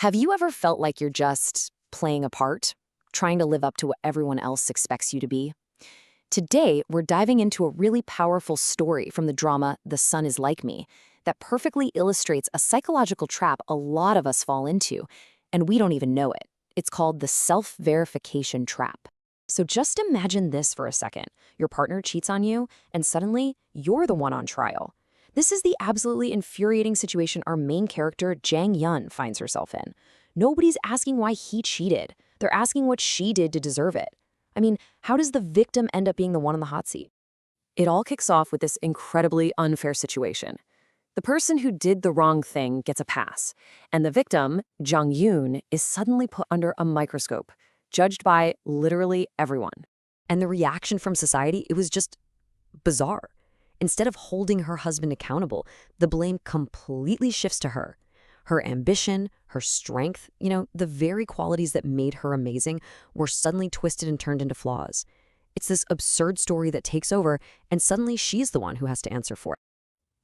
Have you ever felt like you're just playing a part, trying to live up to what everyone else expects you to be? Today, we're diving into a really powerful story from the drama The Sun Is Like Me that perfectly illustrates a psychological trap a lot of us fall into, and we don't even know it. It's called the self-verification trap. So just imagine this for a second. Your partner cheats on you, and suddenly, you're the one on trial. This is the absolutely infuriating situation our main character, Jang Yun, finds herself in. Nobody's asking why he cheated. They're asking what she did to deserve it. I mean, how does the victim end up being the one on the hot seat? It all kicks off with this incredibly unfair situation. The person who did the wrong thing gets a pass, and the victim, Jang Yoon, is suddenly put under a microscope, judged by literally everyone. And the reaction from society, it was just bizarre. Instead of holding her husband accountable, the blame completely shifts to her. Her ambition, her strength, the very qualities that made her amazing were suddenly twisted and turned into flaws. It's this absurd story that takes over, and suddenly she's the one who has to answer for it.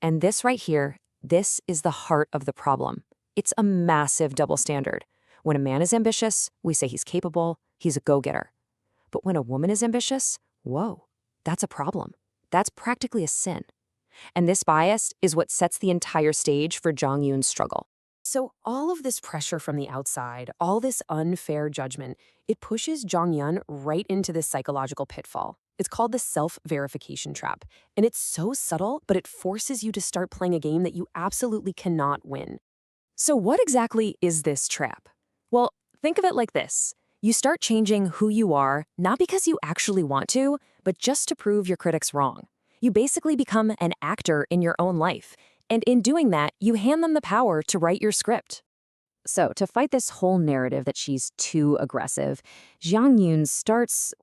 And this right here, this is the heart of the problem. It's a massive double standard. When a man is ambitious, we say he's capable, he's a go-getter. But when a woman is ambitious, whoa, that's a problem. That's practically a sin. And this bias is what sets the entire stage for Jang Yoon's struggle. So all of this pressure from the outside, all this unfair judgment, it pushes Jang Yun right into this psychological pitfall. It's called the self-verification trap. And it's so subtle, but it forces you to start playing a game that you absolutely cannot win. So what exactly is this trap? Well, think of it like this. You start changing who you are, not because you actually want to, but just to prove your critics wrong. You basically become an actor in your own life, and in doing that, you hand them the power to write your script. So, to fight this whole narrative that she's too aggressive, Jang Yoon starts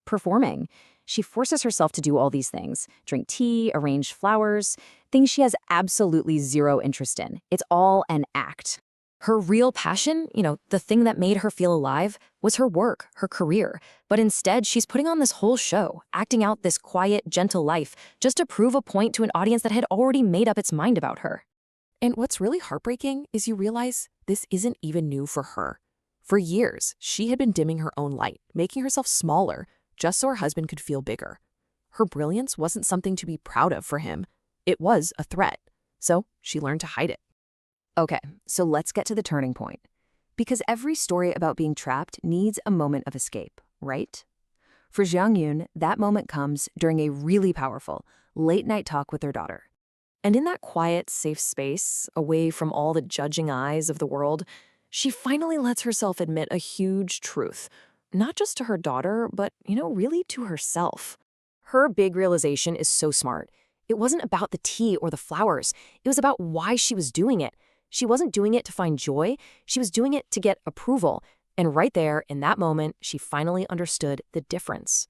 performing. She forces herself to do all these things, drink tea, arrange flowers, things she has absolutely zero interest in. It's all an act. Her real passion, the thing that made her feel alive, was her work, her career. But instead, she's putting on this whole show, acting out this quiet, gentle life, just to prove a point to an audience that had already made up its mind about her. And what's really heartbreaking is you realize this isn't even new for her. For years, she had been dimming her own light, making herself smaller, just so her husband could feel bigger. Her brilliance wasn't something to be proud of for him. It was a threat. So she learned to hide it. Okay, so let's get to the turning point. Because every story about being trapped needs a moment of escape, right? For Jang Yoon, that moment comes during a really powerful, late-night talk with her daughter. And in that quiet, safe space, away from all the judging eyes of the world, she finally lets herself admit a huge truth. Not just to her daughter, but, really to herself. Her big realization is so smart. It wasn't about the tea or the flowers. It was about why she was doing it. She wasn't doing it to find joy. She was doing it to get approval. And right there, in that moment, she finally understood the difference.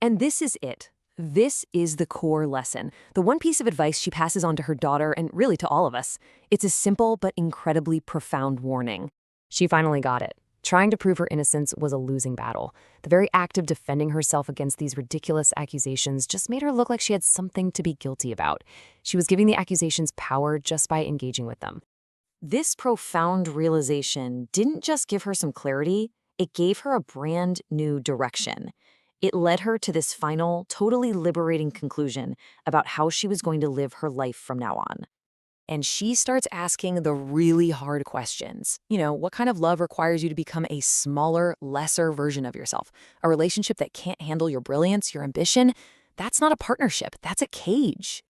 And this is it. This is the core lesson. The one piece of advice she passes on to her daughter and really to all of us. It's a simple but incredibly profound warning. She finally got it. Trying to prove her innocence was a losing battle. The very act of defending herself against these ridiculous accusations just made her look like she had something to be guilty about. She was giving the accusations power just by engaging with them. This profound realization didn't just give her some clarity, it gave her a brand new direction. It led her to this final, totally liberating conclusion about how she was going to live her life from now on. And she starts asking the really hard questions. What kind of love requires you to become a smaller, lesser version of yourself? A relationship that can't handle your brilliance, your ambition? That's not a partnership, that's a cage.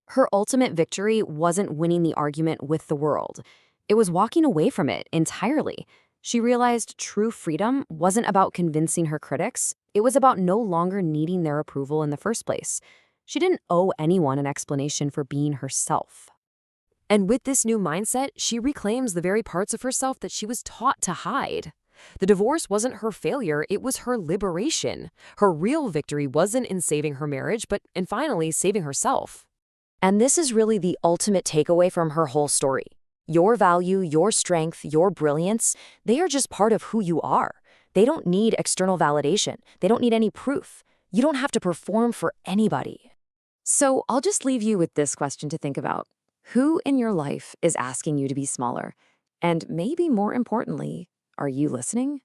Her ultimate victory wasn't winning the argument with the world. It was walking away from it entirely. She realized true freedom wasn't about convincing her critics. It was about no longer needing their approval in the first place. She didn't owe anyone an explanation for being herself. And with this new mindset, she reclaims the very parts of herself that she was taught to hide. The divorce wasn't her failure, it was her liberation. Her real victory wasn't in saving her marriage, but in finally saving herself. And this is really the ultimate takeaway from her whole story. Your value, your strength, your brilliance, they are just part of who you are. They don't need external validation. They don't need any proof. You don't have to perform for anybody. So I'll just leave you with this question to think about. Who in your life is asking you to be smaller? And maybe more importantly, are you listening?